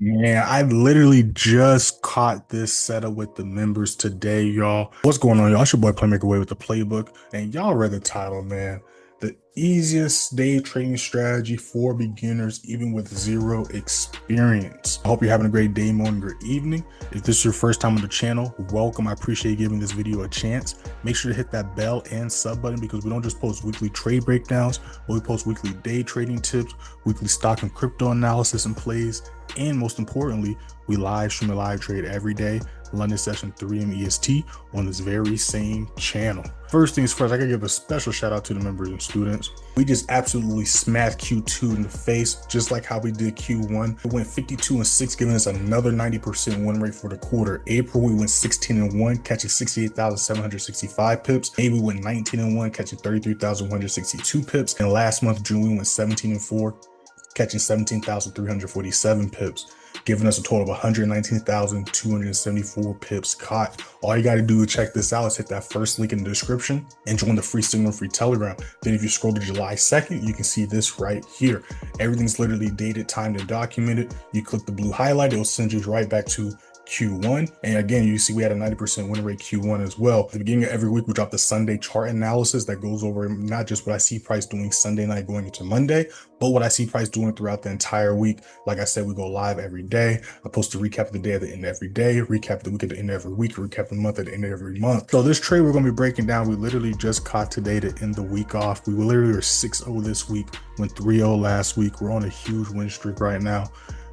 Man, I literally just caught this setup with the members today, y'all. What's going on, y'all? It's your boy Playmaker Way with the playbook, and y'all read the title, man. The easiest day trading strategy for beginners, even with zero experience. I hope you're having a great day, morning, or evening. If this is your first time on the channel, welcome. I appreciate giving this video a chance. Make sure to hit that bell and sub button because we don't just post weekly trade breakdowns, but we post weekly day trading tips, weekly stock and crypto analysis and plays, and most importantly, we live stream a live trade every day, London session 3 a.m. EST on this very same channel. First things first, I gotta give a special shout out to the members and students. We just absolutely smashed Q2 in the face, just like how we did Q1. We went 52-6, giving us another 90% win rate for the quarter. April, we went 16-1, catching 68,765 pips. May, we went 19-1, catching 33,162 pips. And last month, June, we went 17-4, catching 17,347 pips, giving us a total of 119,274 pips caught. All you got to do to check this out is hit that first link in the description and join the free Signal free Telegram. Then if you scroll to July 2nd, you can see this right here. Everything's literally dated, timed, and documented. You click the blue highlight, it will send you right back to Q1. And again, you see we had a 90% win rate Q1 as well. At the beginning of every week, we drop the Sunday chart analysis that goes over not just what I see price doing Sunday night going into Monday, but what I see price doing throughout the entire week. Like I said, we go live every day. I post a recap of the day at the end of every day, recap the week at the end of every week, recap the month at the end of every month. So this trade we're going to be breaking down, we literally just caught today to end the week off. We literally are 6-0 this week, went 3-0 last week. We're on a huge win streak right now.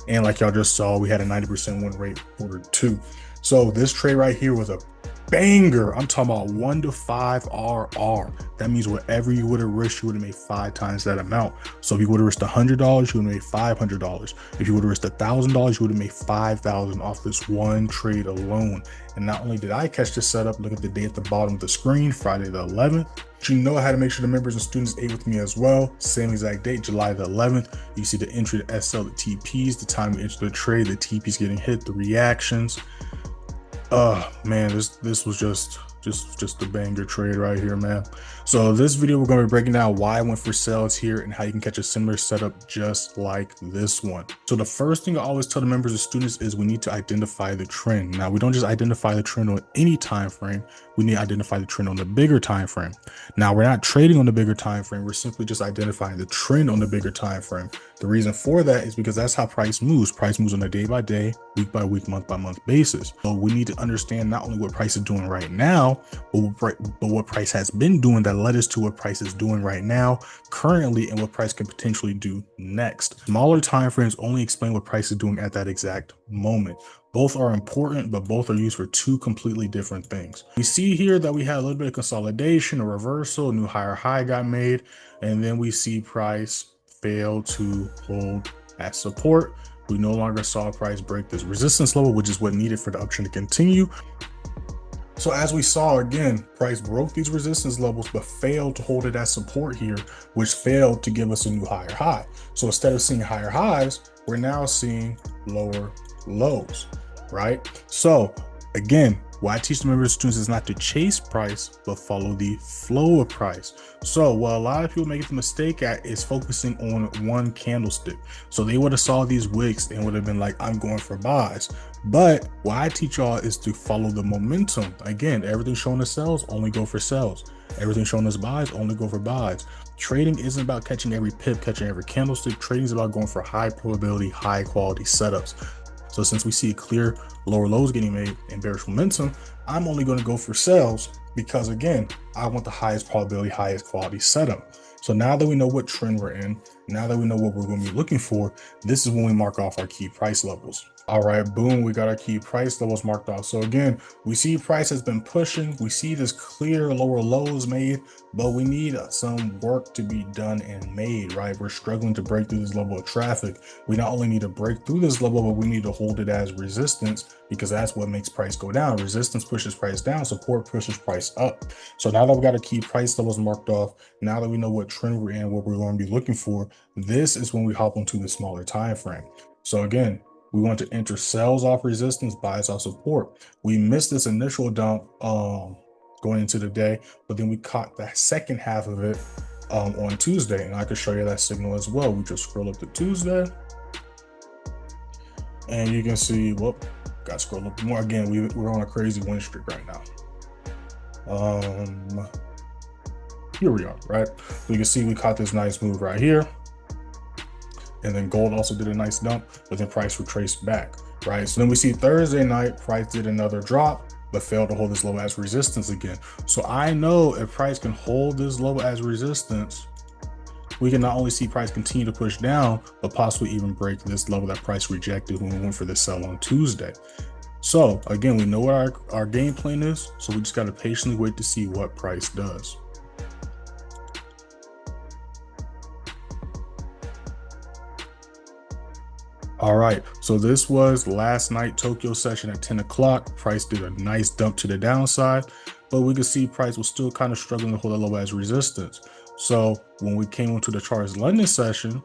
And like y'all just saw, we had a 90% win rate for 2. So this trade right here was a banger. I'm talking about 1 to 5 RR. That means whatever you would have risked, you would have made 5 times that amount. So if you would have risked $100, you would have made $500. If you would have risked $1,000, you would have made $5,000 off this one trade alone. And not only did I catch this setup, look at the day at the bottom of the screen, Friday the 11th. But you know how to make sure the members and students ate with me as well. Same exact date, July the 11th. You see the entry, the SL, the TPs, the time we enter the trade, the TPs getting hit, the reactions. Man, this was just a banger trade right here, man. So this video, we're going to be breaking down why I went for sales here and how you can catch a similar setup just like this one. So the first thing I always tell the members and students is we need to identify the trend. Now, we don't just identify the trend on any time frame. We need to identify the trend on the bigger time frame. Now, we're not trading on the bigger time frame. We're simply just identifying the trend on the bigger time frame. The reason for that is because that's how price moves. Price moves on a day by day, week by week, month by month basis. So we need to understand not only what price is doing right now, but what price has been doing that led us to what price is doing right now, currently, and what price can potentially do next. Smaller time frames only explain what price is doing at that exact moment. Both are important, but both are used for 2 completely different things. We see here that we had a little bit of consolidation, a reversal, a new higher high got made, and then we see price fail to hold at support. We no longer saw price break this resistance level, which is what needed for the uptrend to continue. So as we saw, again, price broke these resistance levels, but failed to hold it at support here, which failed to give us a new higher high. So instead of seeing higher highs, we're now seeing lower lows, right? So again, what I teach the members and students is not to chase price, but follow the flow of price. So what a lot of people make the mistake at is focusing on one candlestick. So they would have saw these wicks and would have been like, I'm going for buys. But what I teach y'all is to follow the momentum. Again, everything showing us sells, only go for sells. Everything showing us buys, only go for buys. Trading isn't about catching every pip, catching every candlestick. Trading is about going for high probability, high quality setups. So since we see clear lower lows getting made and bearish momentum, I'm only going to go for sales because, again, I want the highest probability, highest quality setup. So now that we know what trend we're in, now that we know what we're going to be looking for, this is when we mark off our key price levels. All right, boom, we got our key price levels marked off. So again, we see price has been pushing. We see this clear lower lows made, but we need some work to be done and made, right? We're struggling to break through this level of traffic. We not only need to break through this level, but we need to hold it as resistance because that's what makes price go down. Resistance pushes price down, support pushes price up. So now that we got our key price levels marked off, now that we know what trend we're in, what we're going to be looking for, this is when we hop onto the smaller time frame. So again, we want to enter sells off resistance, buys off support. We missed this initial dump going into the day, but then we caught the second half of it on Tuesday, and I could show you that signal as well. We just scroll up to Tuesday. And you can see, whoop, got to scroll a little more. Again, we're on a crazy win streak right now. Here we are, right? So you can see we caught this nice move right here. And then gold also did a nice dump, but then price retraced back, right? So then we see Thursday night, price did another drop, but failed to hold this low as resistance again. So I know if price can hold this low as resistance, we can not only see price continue to push down, but possibly even break this level that price rejected when we went for the sell on Tuesday. So again, we know what our game plan is, so we just got to patiently wait to see what price does. All right, so this was last night Tokyo session at 10 o'clock. Price did a nice dump to the downside, but we could see price was still kind of struggling to hold a low as resistance. So when we came into the charts London session,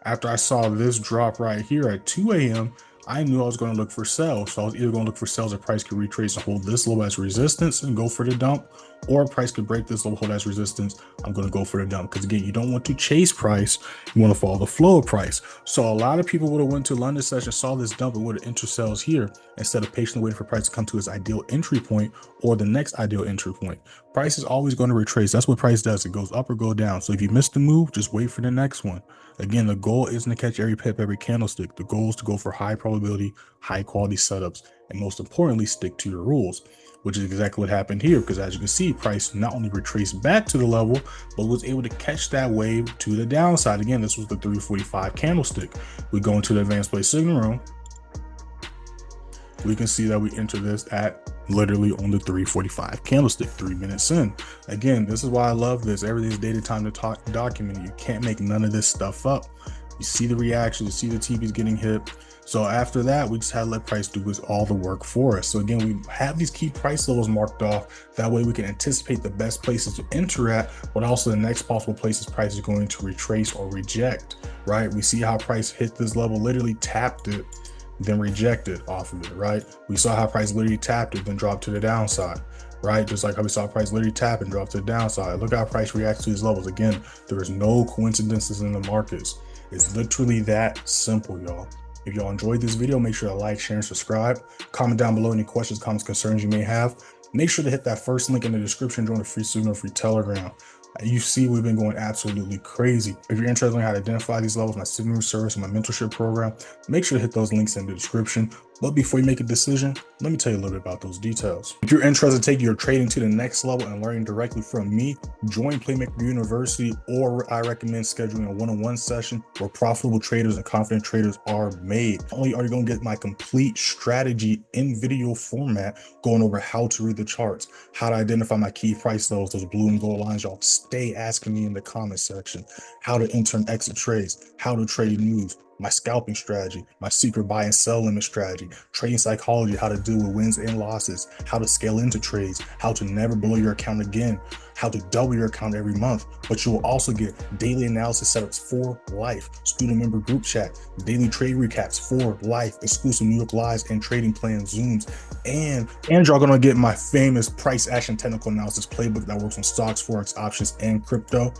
after I saw this drop right here at 2 a.m., I knew I was going to look for sales. So I was either going to look for sales if price could retrace and hold this low as resistance and go for the dump, or price could break this low, hold as resistance, I'm going to go for the dump. Because again, you don't want to chase price, you want to follow the flow of price. So a lot of people would have went to London session, saw this dump, and would have entered sales here instead of patiently waiting for price to come to its ideal entry point or the next ideal entry point. Price is always going to retrace. That's what price does. It goes up or go down. So if you miss the move, just wait for the next one. Again, the goal isn't to catch every pip, every candlestick. The goal is to go for high probability, high quality setups, and most importantly, stick to your rules, which is exactly what happened here. Because as you can see, price not only retraced back to the level, but was able to catch that wave to the downside. Again, this was the 345 candlestick. We go into the advanced play signal room. We can see that we enter this at literally on the 345 candlestick, 3 minutes in. Again, this is why I love this. Everything's data time to talk document. You can't make none of this stuff up. You see the reaction, you see the TVs getting hit. So after that, we just had to let price do all the work for us. So again, we have these key price levels marked off. That way we can anticipate the best places to enter at, but also the next possible places price is going to retrace or reject, right? We see how price hit this level, literally tapped it, then rejected off of it, right? We saw how price literally tapped it, then dropped to the downside, right? Just like how we saw price literally tap and drop to the downside. Look how price reacts to these levels. Again, there is no coincidences in the markets. It's literally that simple, y'all. If y'all enjoyed this video, make sure to like, share, and subscribe. Comment down below any questions, comments, concerns you may have. Make sure to hit that first link in the description, join the free signal, free Telegram. You see, we've been going absolutely crazy. If you're interested in how to identify these levels, my signature service and my mentorship program, make sure to hit those links in the description. But before you make a decision, let me tell you a little bit about those details. If you're interested in taking your trading to the next level and learning directly from me, join Playmaker University, or I recommend scheduling a one-on-one session where profitable traders and confident traders are made. Not only are you going to get my complete strategy in video format, going over how to read the charts, how to identify my key price levels, those blue and gold lines y'all stay asking me in the comment section, how to enter and exit trades, how to trade news, my scalping strategy, my secret buy and sell limit strategy, trading psychology, how to deal with wins and losses, how to scale into trades, how to never blow your account again, how to double your account every month. But you will also get daily analysis setups for life, student member group chat, daily trade recaps for life, exclusive New York Lives and trading plan Zooms, and y'all gonna get my famous price action technical analysis playbook that works on stocks, forex, options, and crypto.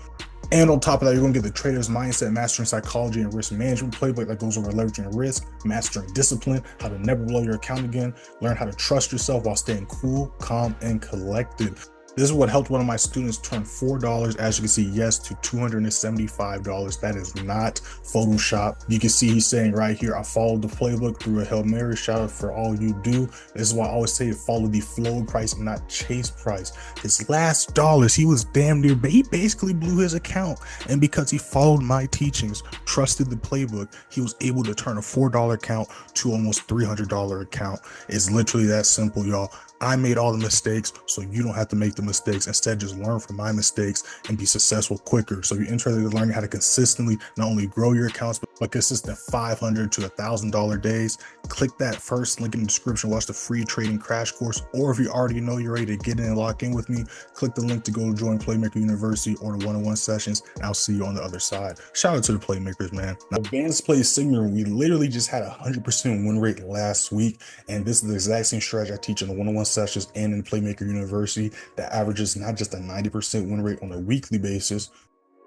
And on top of that, you're going to get the trader's mindset, mastering psychology and risk management playbook that goes over leveraging risk, mastering discipline, how to never blow your account again, learn how to trust yourself while staying cool, calm, and collected. This is what helped one of my students turn $4, as you can see, yes, to $275. That is not Photoshop. You can see he's saying right here, I followed the playbook through a Hail Mary. Shout out for all you do. This is why I always say follow the flow price and not chase price. His last dollars, he was damn near, he basically blew his account. And because he followed my teachings, trusted the playbook, he was able to turn a $4 account to almost $300 account. It's literally that simple, y'all. I made all the mistakes, so you don't have to make the mistakes. Instead, just learn from my mistakes and be successful quicker. So if you're interested in learning how to consistently not only grow your accounts, but consistent $500 to $1,000 days, click that first link in the description, watch the free trading crash course. Or if you already know you're ready to get in and lock in with me, click the link to go join Playmaker University or the one-on-one sessions, and I'll see you on the other side. Shout out to the Playmakers, man. Now, advanced play signal, we literally just had a 100% win rate last week, and this is the exact same strategy I teach in the one-on-one sessions and in Playmaker University that averages not just a 90% win rate on a weekly basis,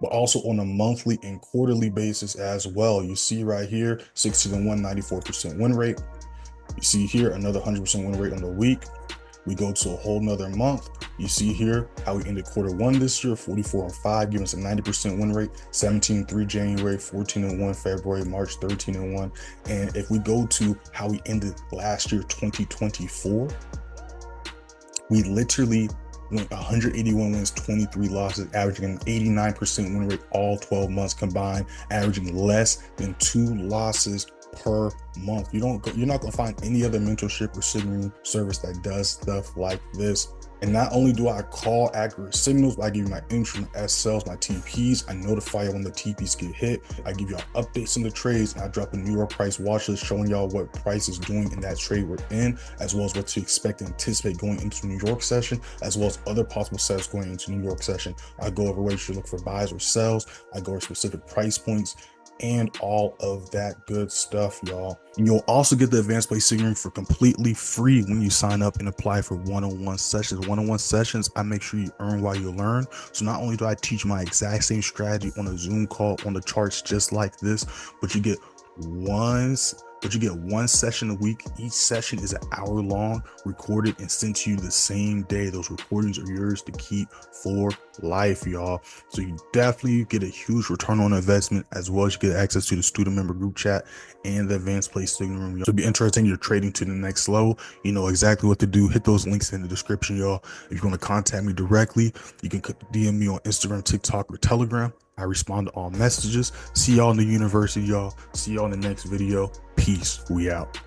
but also on a monthly and quarterly basis as well. You see right here, 16-1, 94% win rate. You see here another 100% win rate on the week. We go to a whole nother month. You see here how we ended quarter 1 this year, 44-5, giving us a 90% win rate. 17-3 January, 14-1 February, March, 13-1. And if we go to how we ended last year, 2024, we literally went 181 wins, 23 losses, averaging an 89% win rate all 12 months combined, averaging less than 2 losses per month. You're not gonna find any other mentorship or signaling service that does stuff like this. And not only do I call accurate signals, but I give you my entry, my S cells, my TPs. I notify you when the TPs get hit. I give y'all updates in the trades, and I drop a New York price watch list showing y'all what price is doing in that trade we're in, as well as what to expect and anticipate going into New York session, as well as other possible sets going into New York session. I go over where you should look for buys or sells. I go over specific price points and all of that good stuff, y'all. And you'll also get the advanced play signaling for completely free when you sign up and apply for one-on-one sessions. One-on-one sessions, I make sure you earn while you learn. So not only do I teach my exact same strategy on a Zoom call on the charts just like this, but you get one session a week. Each session is an hour long, recorded and sent to you the same day. Those recordings are yours to keep for life, y'all. So you definitely get a huge return on investment, as well as you get access to the student member group chat and the advanced play signal room. So be interested in your trading to the next level. You know exactly what to do. Hit those links in the description, y'all. If you want to contact me directly, you can DM me on Instagram, TikTok, or Telegram. I respond to all messages. See y'all in the university, y'all. See y'all in the next video. Peace. We out.